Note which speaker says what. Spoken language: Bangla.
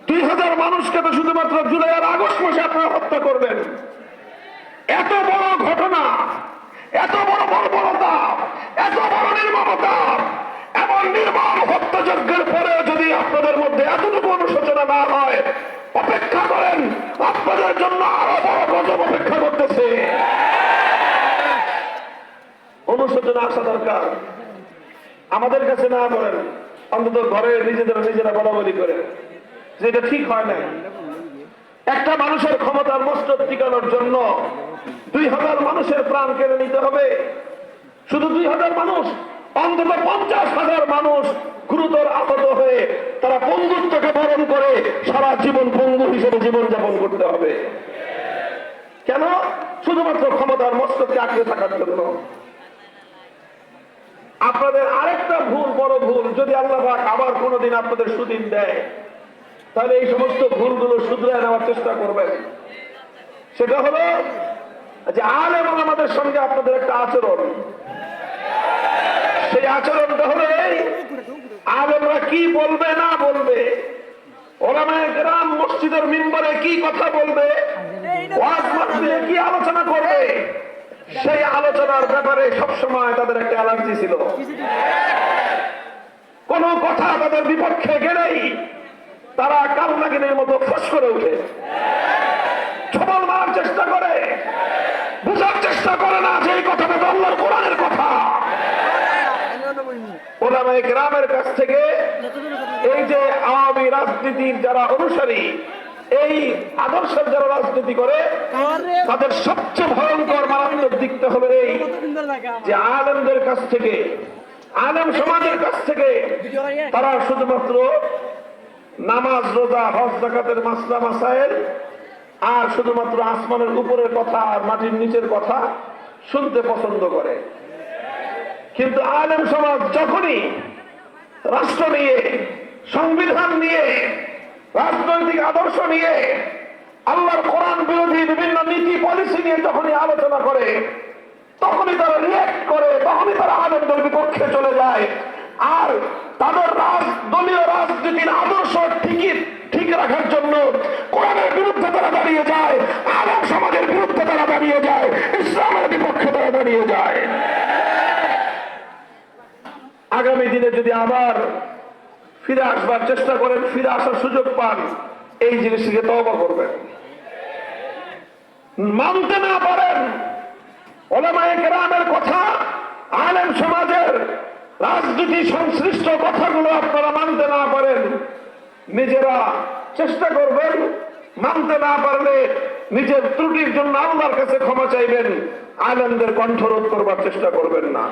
Speaker 1: 2000 মানুষকে তো শুধুমাত্র জুলাই আর আগস্ট মাসে আপনারা হত্যা করবেন। এত বড় ঘটনা, এত বড় বর্বরতা, এত বড় নির্মমতা, এমন নির্মম হত্যাযজ্ঞের পরেও যদি আপনাদের মধ্যে এতটুকু অনুশোচনা না হয়, অপেক্ষা করেন, আপনাদের জন্য আরো বড় গজব অপেক্ষা করতেছে। অনুশোচনা আসা দরকার। আমাদের কাছে না বলেন, অন্তত ঘরে নিজেরা বলা বলি করে যে এটা ঠিক হয় না। একটা মানুষের ক্ষমতার মস্তক টিকানোর জন্য 2000 মানুষের প্রাণ কেড়ে নিতে হবে। শুধু 2000 মানুষ, অন্তত 50,000 মানুষ গুরুতর আহত হয়ে তারা পঙ্গুত্বকে বরণ করে সারা জীবন পঙ্গু হিসেবে জীবনযাপন করতে হবে। কেন? শুধুমাত্র ক্ষমতার মস্তককে আঁকড়ে থাকার জন্য। আপনাদের আরেকটা ভুল, বড় ভুল, যদি আল্লাহ পাক আবার কোনোদিন আপনাদের সুদিন দেয়, তাহলে এই সমস্ত ভুলগুলো শুধরে নেওয়ার চেষ্টা করবেন। সেটা হলো যে আলেম ওলামাদের সঙ্গে আপনাদের একটা আচরণ। সেই আচরণটা হলো এই, আলেমরা কি বলবে না বলবে, ওলামায়ে কেরাম মসজিদের মিম্বরে কি কথা বলবে, ওয়াজ মাহফিলে কি আলোচনা করবে, সেই আলোচনার ব্যাপারে সবসময় তাদের একটা অ্যালার্জি ছিল। কোন কথা তাদের বিপক্ষে গেলেই তারা কালনাগিনীর মতো ফস করে উঠে, ছবল মারার চেষ্টা করে, বোঝার চেষ্টা করে না যে এই কথাটা তো আল্লাহর কোরআনের কথা। ওলামায়ে কেরামের কাছ থেকে এই যে আওয়ামী রাজনীতির যারা অনুসারী, এই আদর্শের যারা রাজনীতি করে, তাদের সবচেয়ে ভয়ঙ্কর মারাত্মক দিকটা হলো এই যে আলেমদের কাছ থেকে, আলেম সমাজের কাছ থেকে তারা শুধুমাত্র নামাজ, রোজা, হজ, যাকাতের মাসলা মাসাইল আর শুধুমাত্র আসমানের উপরের কথা আর মাটির নিচের কথা শুনতে পছন্দ করে। কিন্তু আলেম সমাজ যখনই রাষ্ট্র নিয়ে, সংবিধান নিয়ে, রাজনৈতিক আদর্শ নিয়ে, আল্লাহর কোরআন বিরোধী বিভিন্ন নীতি পলিসি নিয়ে যখনই আলোচনা করে, তখনই তারা রিঅ্যাক্ট করে, তখনই তারা আলেমদের বিপক্ষে চলে যায়। আর তাদের দলীয় রাজনীতির আদর্শ ঠিক রাখার জন্য কোরআনের বিরুদ্ধে তারা দাঁড়িয়ে যায়, আলেম সমাজের বিরুদ্ধে তারা দাঁড়িয়ে যায়, ইসলামের বিপক্ষে তারা দাঁড়িয়ে যায়। আগামী দিনে যদি আবার ফিরে আসবার চেষ্টা করেন, ফিরে আসার সুযোগ পান, এই জিনিসটিকে তওবা করবেন। মানতে না পারেন ওলামায়ে কেরামের কথা, আলেম সমাজের রাজনীতি সংশ্লিষ্ট কথাগুলো আপনারা মানতে না পারেন, নিজেরা চেষ্টা করবেন। মানতে না পারলে নিজের ত্রুটির জন্য আল্লাহর কাছে ক্ষমা চাইবেন, আলেমদের কণ্ঠরোধ করবার চেষ্টা করবেন না।